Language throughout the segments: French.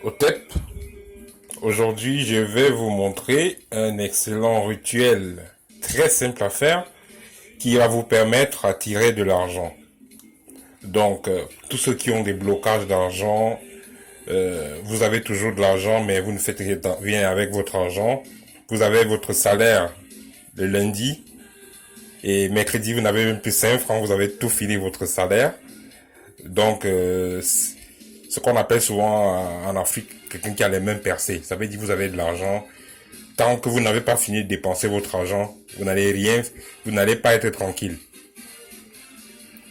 Au TEP, aujourd'hui je vais vous montrer un excellent rituel très simple à faire qui va vous permettre d'attirer de l'argent. Donc, tous ceux qui ont des blocages d'argent, vous avez toujours de l'argent mais vous ne faites rien avec votre argent. Vous avez votre salaire le lundi et mercredi vous n'avez même plus 5 francs, vous avez tout fini votre salaire. Donc, ce qu'on appelle souvent en Afrique quelqu'un qui a les mains percées. Ça veut dire que vous avez de l'argent. Tant que vous n'avez pas fini de dépenser votre argent, vous n'allez pas être tranquille.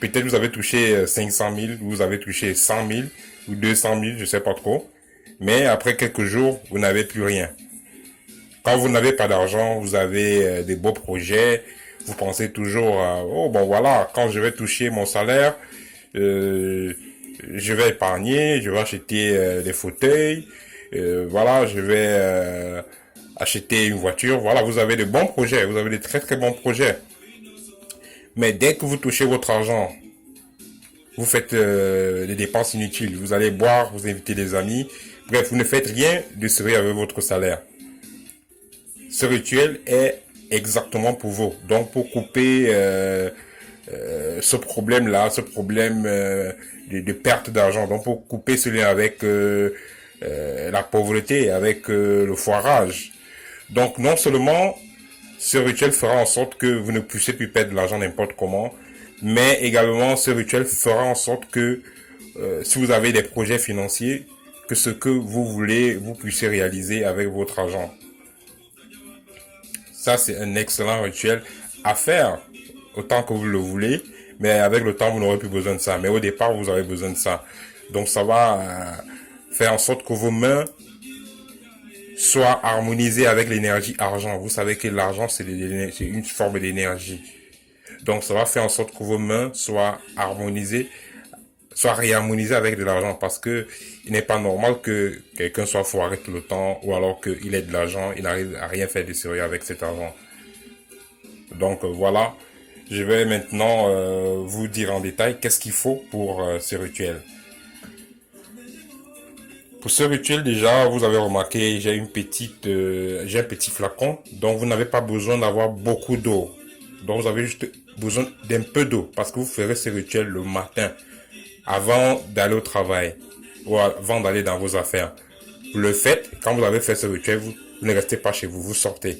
Peut-être vous avez touché 500 000, vous avez touché 100 000 ou 200 000, je sais pas trop. Mais après quelques jours, vous n'avez plus rien. Quand vous n'avez pas d'argent, vous avez des beaux projets, vous pensez toujours, oh bon voilà, quand je vais toucher mon salaire, je vais épargner, je vais acheter des fauteuils, voilà, je vais acheter une voiture. Voilà, vous avez de bons projets, vous avez de très très bons projets. Mais dès que vous touchez votre argent, vous faites des dépenses inutiles. Vous allez boire, vous invitez des amis. Bref, vous ne faites rien de sérieux avec votre salaire. Ce rituel est exactement pour vous. Donc, pour couper ce problème-là, ce problème de perte d'argent, donc pour couper ce lien avec la pauvreté, avec le foirage. Donc, non seulement ce rituel fera en sorte que vous ne puissiez plus perdre de l'argent n'importe comment, mais également ce rituel fera en sorte que si vous avez des projets financiers, que ce que vous voulez, vous puissiez réaliser avec votre argent. Ça, c'est un excellent rituel à faire autant que vous le voulez, mais avec le temps, vous n'aurez plus besoin de ça. Mais au départ, vous avez besoin de ça. Donc, ça va faire en sorte que vos mains soient harmonisées avec l'énergie argent. Vous savez que l'argent, c'est une forme d'énergie. Donc, ça va faire en sorte que vos mains soient harmonisées, soient réharmonisées avec de l'argent, parce que il n'est pas normal que quelqu'un soit foiré tout le temps, ou alors qu'il ait de l'argent, il n'arrive à rien faire de sérieux avec cet argent. Donc, voilà. Je vais maintenant vous dire en détail qu'est-ce qu'il faut pour ce rituel. Pour ce rituel, déjà, vous avez remarqué, j'ai un petit flacon, donc vous n'avez pas besoin d'avoir beaucoup d'eau. Donc, vous avez juste besoin d'un peu d'eau, parce que vous ferez ce rituel le matin, avant d'aller au travail, ou avant d'aller dans vos affaires. Vous le faites, quand vous avez fait ce rituel, vous ne restez pas chez vous, vous sortez.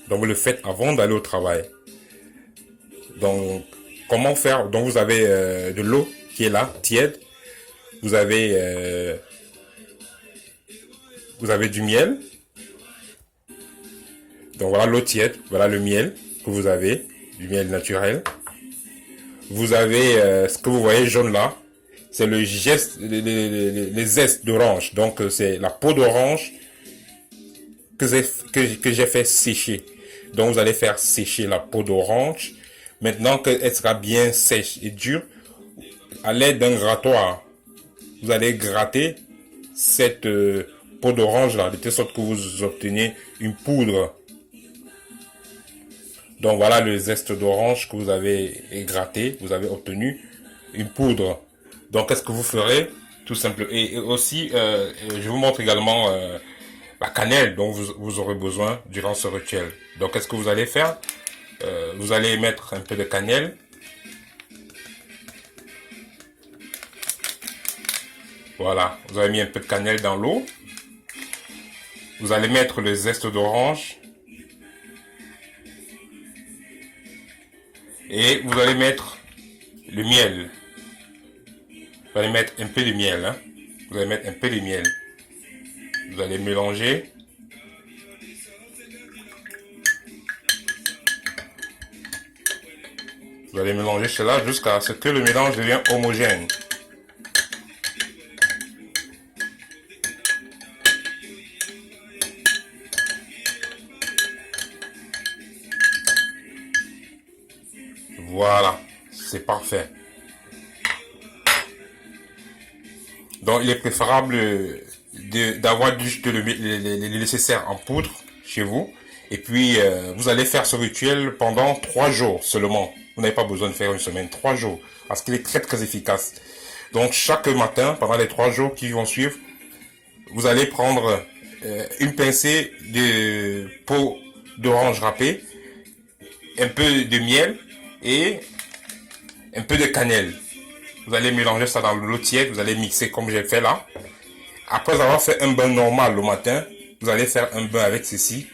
Donc, vous le faites avant d'aller au travail. Donc, comment faire? Donc, vous avez de l'eau qui est là, tiède. Vous avez du miel. Donc, voilà l'eau tiède. Voilà le miel que vous avez. Du miel naturel. Vous avez ce que vous voyez jaune là. C'est le geste, les zestes d'orange. Donc, c'est la peau d'orange que j'ai fait sécher. Donc, vous allez faire sécher la peau d'orange. Maintenant qu'elle sera bien sèche et dure, à l'aide d'un grattoir, vous allez gratter cette peau d'orange là, de telle sorte que vous obtenez une poudre. Donc voilà le zeste d'orange que vous avez gratté, vous avez obtenu une poudre. Donc qu'est-ce que vous ferez? Tout simple. Et aussi, je vous montre également la cannelle dont vous aurez besoin durant ce rituel. Donc qu'est-ce que vous allez faire? Vous allez mettre un peu de cannelle. Voilà, vous avez mis un peu de cannelle dans l'eau. Vous allez mettre le zeste d'orange. Et vous allez mettre le miel. Vous allez mettre un peu de miel. Hein? Vous allez mettre un peu de miel. Vous allez mélanger. Vous allez mélanger cela jusqu'à ce que le mélange devienne homogène. Voilà, c'est parfait. Donc, il est préférable d'avoir juste le nécessaire en poudre chez vous. Et puis, vous allez faire ce rituel pendant 3 jours seulement. Vous n'avez pas besoin de faire une semaine, 3 jours. Parce qu'il est très très efficace. Donc chaque matin, pendant les 3 jours qui vont suivre, vous allez prendre une pincée de peau d'orange râpée, un peu de miel et un peu de cannelle. Vous allez mélanger ça dans l'eau tiède, vous allez mixer comme j'ai fait là. Après avoir fait un bain normal le matin, vous allez faire un bain avec ceci.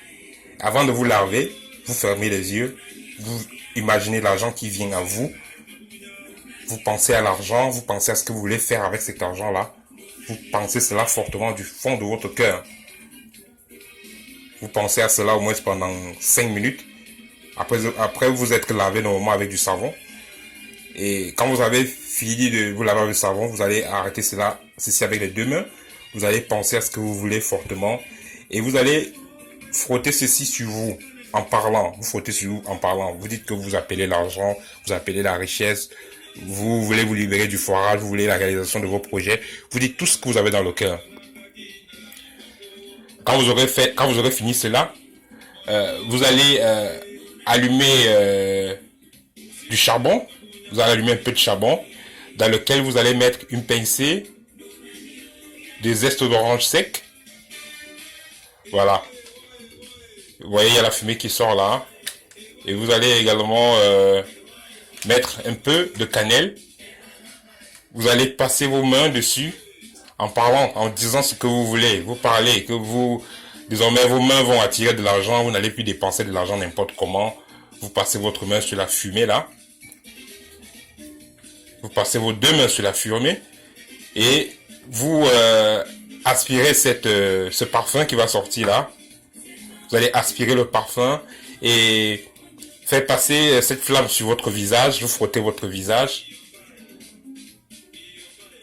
Avant de vous laver, vous fermez les yeux, vous imaginez l'argent qui vient à vous. Vous pensez à l'argent, vous pensez à ce que vous voulez faire avec cet argent-là. Vous pensez cela fortement du fond de votre cœur. Vous pensez à cela au moins pendant 5 minutes. Après vous êtes lavé normalement avec du savon. Et quand vous avez fini de vous laver avec le savon, vous allez arrêter ceci avec les 2 mains. Vous allez penser à ce que vous voulez fortement. Et vous allez frotter ceci sur vous en parlant. Vous frottez sur vous en parlant. Vous dites que vous appelez l'argent, vous appelez la richesse. Vous voulez vous libérer du foirage, vous voulez la réalisation de vos projets. Vous dites tout ce que vous avez dans le cœur. Quand vous aurez fini cela, vous allez allumer du charbon. Vous allez allumer un peu de charbon dans lequel vous allez mettre une pincée de zeste d'orange sec. Voilà. Vous voyez, il y a la fumée qui sort là. Et vous allez également mettre un peu de cannelle. Vous allez passer vos mains dessus en parlant, en disant ce que vous voulez. Vous parlez, désormais vos mains vont attirer de l'argent. Vous n'allez plus dépenser de l'argent n'importe comment. Vous passez votre main sur la fumée là. Vous passez vos 2 mains sur la fumée et vous aspirez ce parfum qui va sortir là. Vous allez aspirer le parfum et faire passer cette flamme sur votre visage. Vous frottez votre visage.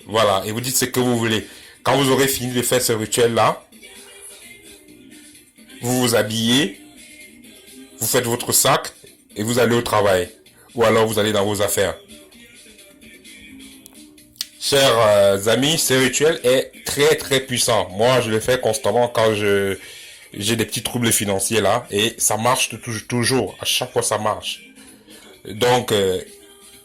Voilà, et vous dites ce que vous voulez. Quand vous aurez fini de faire ce rituel là, vous vous habillez, vous faites votre sac et vous allez au travail. Ou alors vous allez dans vos affaires. Chers amis, ce rituel est très très puissant. Moi, je le fais constamment quand j'ai des petits troubles financiers là. Et ça marche toujours. À chaque fois, ça marche. Donc,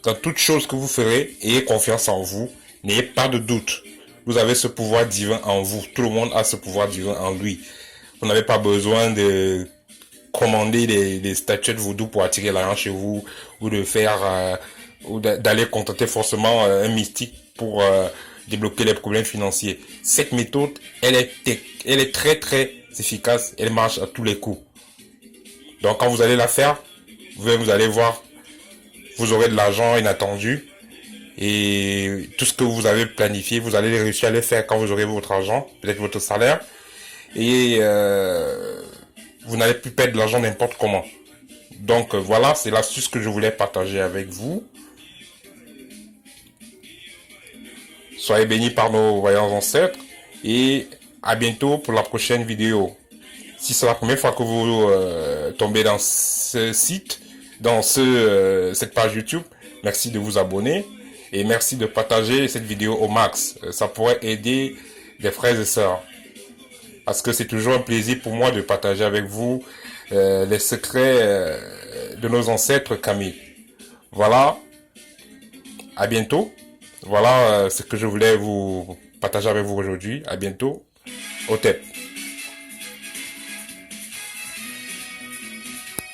dans toute chose que vous ferez, ayez confiance en vous. N'ayez pas de doute. Vous avez ce pouvoir divin en vous. Tout le monde a ce pouvoir divin en lui. Vous n'avez pas besoin de commander des statuettes vaudou pour attirer l'argent chez vous. Ou de faire... ou d'aller contacter forcément un mystique pour débloquer les problèmes financiers. Cette méthode, elle est très très efficace. Elle marche à tous les coups. Donc quand vous allez la faire, vous allez voir, vous aurez de l'argent inattendu. Et tout ce que vous avez planifié, vous allez réussir à le faire quand vous aurez votre argent, peut-être votre salaire. Et vous n'allez plus perdre de l'argent n'importe comment. Donc voilà, c'est l'astuce que je voulais partager avec vous. Soyez bénis par nos voyants ancêtres et à bientôt pour la prochaine vidéo. Si c'est la première fois que vous tombez dans ce site, dans cette page YouTube, merci de vous abonner et merci de partager cette vidéo au max. Ça pourrait aider des frères et sœurs. Parce que c'est toujours un plaisir pour moi de partager avec vous les secrets de nos ancêtres Camille. Voilà, à bientôt. Voilà ce que je voulais vous partager avec vous aujourd'hui. À bientôt. Au tep.